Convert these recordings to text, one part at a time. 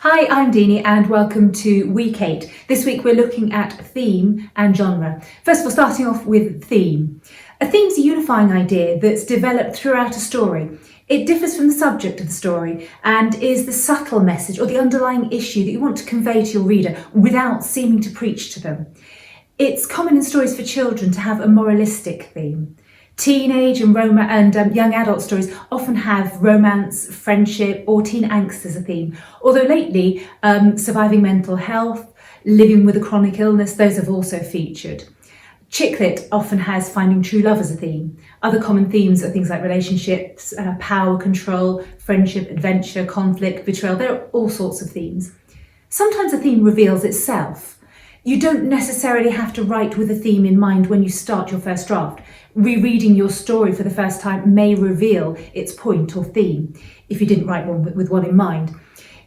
Hi, I'm Deanie and welcome to Week 8. This week we're looking at theme and genre. First of all, starting off with theme. A theme's a unifying idea that's developed throughout a story. It differs from the subject of the story and is the subtle message or the underlying issue that you want to convey to your reader without seeming to preach to them. It's common in stories for children to have a moralistic theme. Teenage and young adult stories often have romance, friendship or teen angst as a theme. Although lately, surviving mental health, living with a chronic illness, those have also featured. Chick lit often has finding true love as a theme. Other common themes are things like relationships, power, control, friendship, adventure, conflict, betrayal. There are all sorts of themes. Sometimes a theme reveals itself. You don't necessarily have to write with a theme in mind when you start your first draft. Rereading your story for the first time may reveal its point or theme, if you didn't write one with one in mind.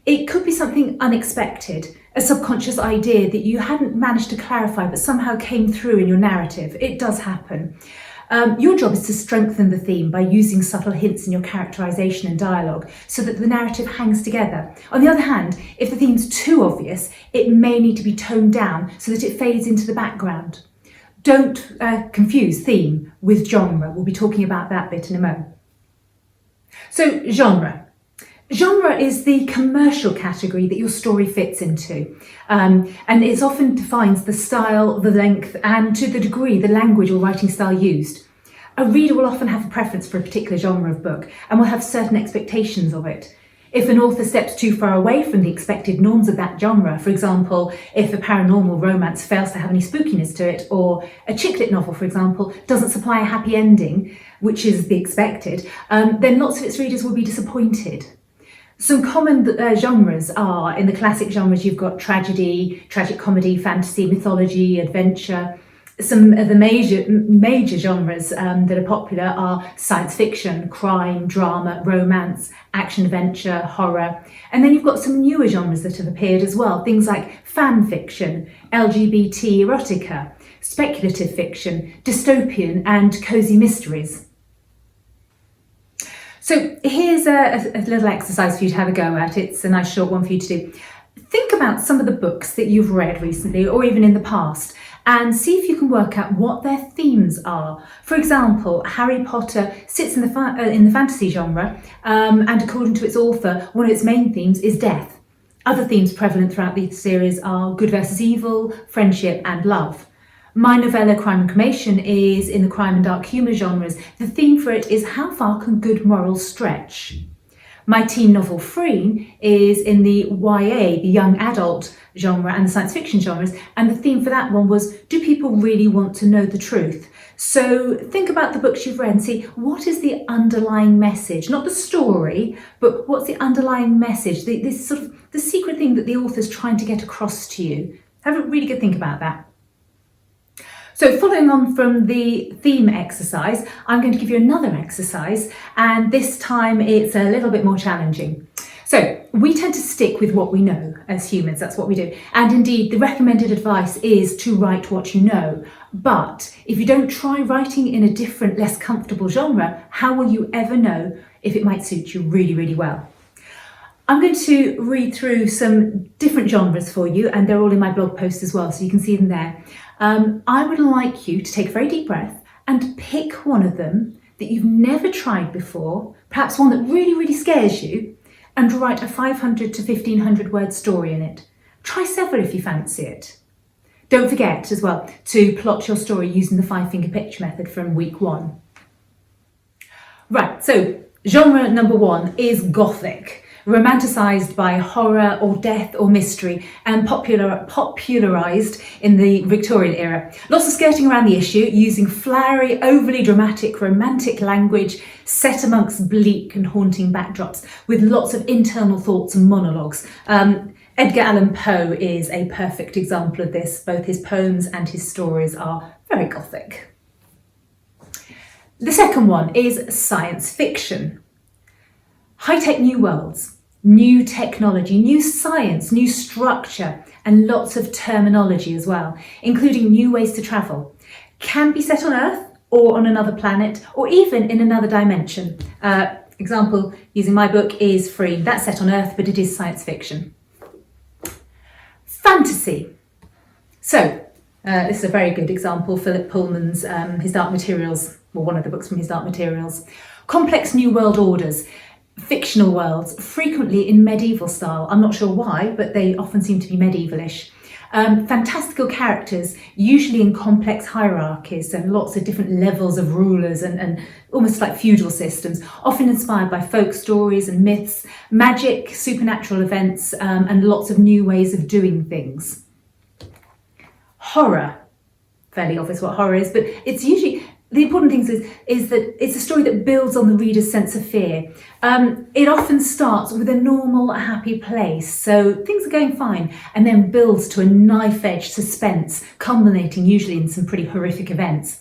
It could be something unexpected, a subconscious idea that you hadn't managed to clarify but somehow came through in your narrative. It does happen. Your job is to strengthen the theme by using subtle hints in your characterisation and dialogue so that the narrative hangs together. On the other hand, if the theme's too obvious, it may need to be toned down so that it fades into the background. Don't confuse theme with genre. We'll be talking about that bit in a moment. So, genre. Genre is the commercial category that your story fits into, and it often defines the style, the length, and to the degree the language or writing style used. A reader will often have a preference for a particular genre of book and will have certain expectations of it. If an author steps too far away from the expected norms of that genre, for example, if a paranormal romance fails to have any spookiness to it, or a chick lit novel, for example, doesn't supply a happy ending, which is the expected, then lots of its readers will be disappointed. Some common genres are, in the classic genres, you've got tragedy, tragic comedy, fantasy, mythology, adventure. Some of the major genres that are popular are science fiction, crime, drama, romance, action, adventure, horror. And then you've got some newer genres that have appeared as well, things like fan fiction, LGBT erotica, speculative fiction, dystopian and cozy mysteries. So here's a little exercise for you to have a go at. It's a nice short one for you to do. Think about some of the books that you've read recently or even in the past and see if you can work out what their themes are. For example, Harry Potter sits in the fantasy genre and according to its author, one of its main themes is death. Other themes prevalent throughout the series are good versus evil, friendship and love. My novella, Crime and Cremation, is in the crime and dark humour genres. The theme for it is how far can good morals stretch? My teen novel, Freen, is in the YA, the young adult genre, and the science fiction genres, and the theme for that one was, do people really want to know the truth? So think about the books you've read and see what is the underlying message, not the story, but what's the underlying message, this sort of the secret thing that the author's trying to get across to you. Have a really good think about that. So following on from the theme exercise, I'm going to give you another exercise, and this time it's a little bit more challenging. So we tend to stick with what we know as humans, that's what we do. And indeed, the recommended advice is to write what you know. But if you don't try writing in a different, less comfortable genre, how will you ever know if it might suit you really, really well? I'm going to read through some different genres for you, and they're all in my blog post as well, so you can see them there. I would like you to take a very deep breath and pick one of them that you've never tried before, perhaps one that really, really scares you, and write a 500 to 1500 word story in it. Try several if you fancy it. Don't forget as well to plot your story using the 5-finger picture method from week 1. Right, so genre number 1 is Gothic. Romanticised by horror or death or mystery and popularised in the Victorian era. Lots of skirting around the issue using flowery, overly dramatic, romantic language set amongst bleak and haunting backdrops with lots of internal thoughts and monologues. Edgar Allan Poe is a perfect example of this. Both his poems and his stories are very Gothic. The second one is science fiction. High-tech new worlds, new technology, new science, new structure, and lots of terminology as well, including new ways to travel. Can be set on Earth or on another planet or even in another dimension. Example using my book is Free. That's set on Earth, but it is science fiction. Fantasy. So, this is a very good example, Philip Pullman's His Dark Materials, or one of the books from His Dark Materials. Complex new world orders, fictional worlds, frequently in medieval style. I'm not sure why, but they often seem to be medievalish. Fantastical characters, usually in complex hierarchies, and lots of different levels of rulers and almost like feudal systems, often inspired by folk stories and myths, magic, supernatural events, and lots of new ways of doing things. Horror, fairly obvious what horror is, but it's usually, the important thing is that it's a story that builds on the reader's sense of fear. It often starts with a normal, happy place, so things are going fine, and then builds to a knife-edge suspense, culminating usually in some pretty horrific events.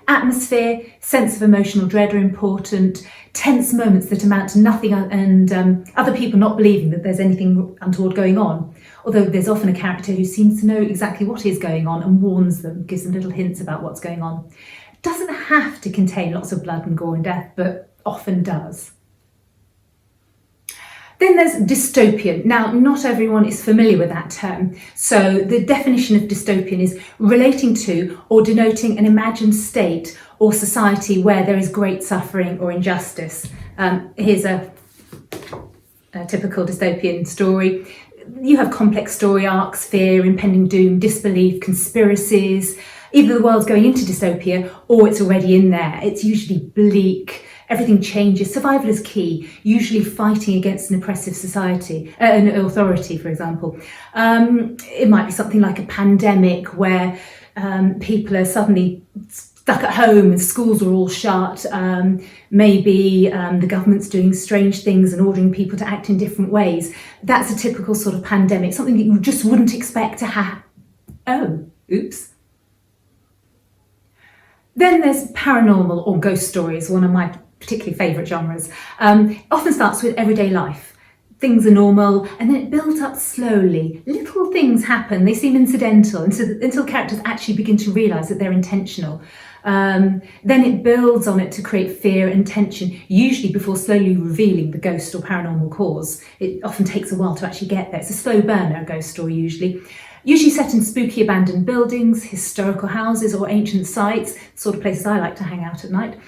Atmosphere, sense of emotional dread are important, tense moments that amount to nothing, and other people not believing that there's anything untoward going on. Although there's often a character who seems to know exactly what is going on and warns them, gives them little hints about what's going on. It doesn't have to contain lots of blood and gore and death, but often does. Then there's dystopian. Now, not everyone is familiar with that term. So the definition of dystopian is relating to or denoting an imagined state or society where there is great suffering or injustice. Here's a typical dystopian story. You have complex story arcs, fear, impending doom, disbelief, conspiracies. Either the world's going into dystopia or it's already in there. It's usually bleak. Everything changes. Survival is key, usually fighting against an oppressive society, an authority, for example. It might be something like a pandemic where people are suddenly stuck at home and schools are all shut. Maybe the government's doing strange things and ordering people to act in different ways. That's a typical sort of pandemic, something that you just wouldn't expect to happen. Oh, oops. Then there's paranormal or ghost stories, one of my particularly favourite genres. Often starts with everyday life. Things are normal, and then it builds up slowly. Little things happen, they seem incidental until characters actually begin to realise that they're intentional. Then it builds on it to create fear and tension, usually before slowly revealing the ghost or paranormal cause. It often takes a while to actually get there. It's a slow burner, a ghost story usually. Usually set in spooky abandoned buildings, historical houses or ancient sites, the sort of places I like to hang out at night.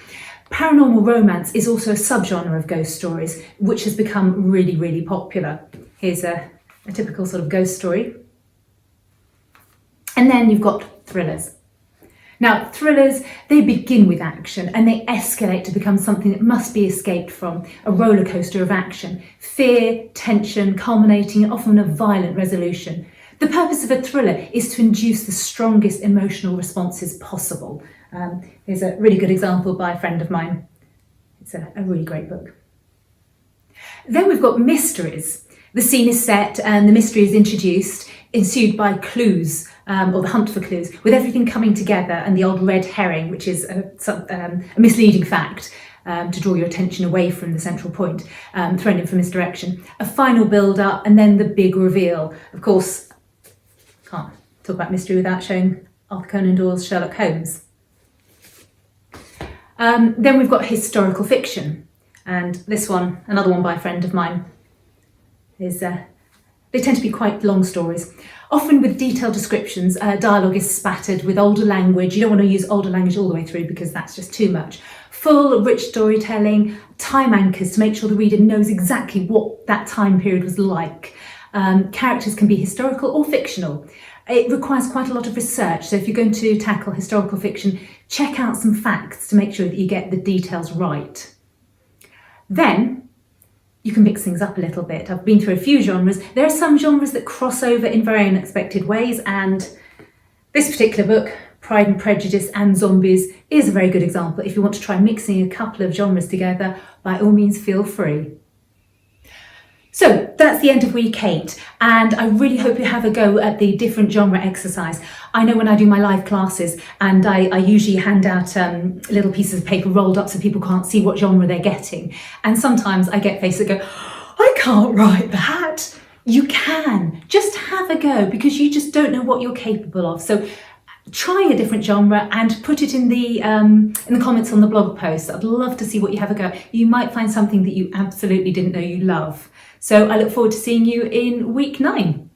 Paranormal romance is also a subgenre of ghost stories, which has become really, really popular. Here's a typical sort of ghost story. And then you've got thrillers. Now, thrillers, they begin with action and they escalate to become something that must be escaped from, a roller coaster of action. Fear, tension, culminating in often a violent resolution. The purpose of a thriller is to induce the strongest emotional responses possible. Here's a really good example by a friend of mine. It's a really great book. Then we've got mysteries. The scene is set and the mystery is introduced, ensued by clues, or the hunt for clues, with everything coming together and the old red herring, which is a misleading fact to draw your attention away from the central point, thrown in for misdirection. A final build-up and then the big reveal. Of course, can't talk about mystery without showing Arthur Conan Doyle's Sherlock Holmes. Then we've got historical fiction, and this one, another one by a friend of mine, is they tend to be quite long stories, often with detailed descriptions. Dialogue is spattered with older language. You don't want to use older language all the way through because that's just too much. Full, rich storytelling, time anchors to make sure the reader knows exactly what that time period was like. Characters can be historical or fictional. It requires quite a lot of research, so if you're going to tackle historical fiction, check out some facts to make sure that you get the details right. Then you can mix things up a little bit. I've been through a few genres. There are some genres that cross over in very unexpected ways, and this particular book, Pride and Prejudice and Zombies, is a very good example. If you want to try mixing a couple of genres together, by all means feel free. So that's the end of week 8, and I really hope you have a go at the different genre exercise. I know when I do my live classes, and I usually hand out little pieces of paper rolled up so people can't see what genre they're getting. And sometimes I get faces that go, I can't write that. You can. Just have a go, because you just don't know what you're capable of. So try a different genre and put it in the comments on the blog post. I'd love to see what you have a go. You might find something that you absolutely didn't know you love. So I look forward to seeing you in week 9.